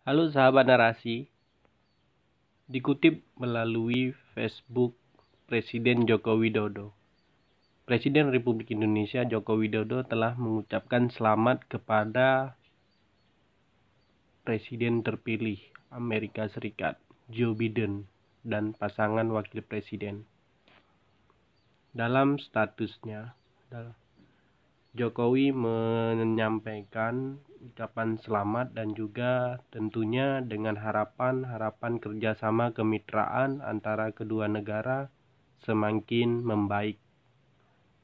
Halo sahabat narasi, dikutip melalui Facebook Presiden Joko Widodo. Presiden Republik Indonesia Joko Widodo telah mengucapkan selamat kepada Presiden terpilih Amerika Serikat, Joe Biden, dan pasangan wakil presiden. Dalam statusnya, Jokowi menyampaikan ucapan selamat dan juga tentunya dengan harapan kerjasama kemitraan antara kedua negara semakin membaik.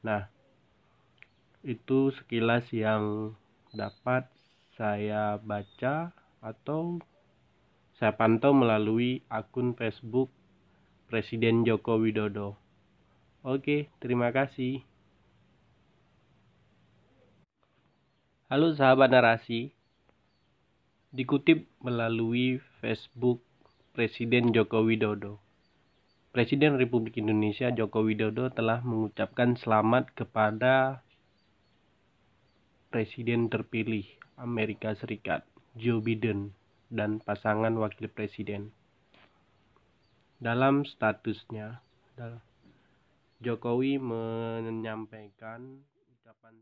Nah, itu sekilas yang dapat saya baca atau saya pantau melalui akun Facebook Presiden Joko Widodo. Oke, terima kasih. Halo sahabat narasi, dikutip melalui Facebook Presiden Joko Widodo. Presiden Republik Indonesia Joko Widodo telah mengucapkan selamat kepada Presiden terpilih Amerika Serikat, Joe Biden, dan pasangan wakil presiden. Dalam statusnya, Jokowi menyampaikan ucapan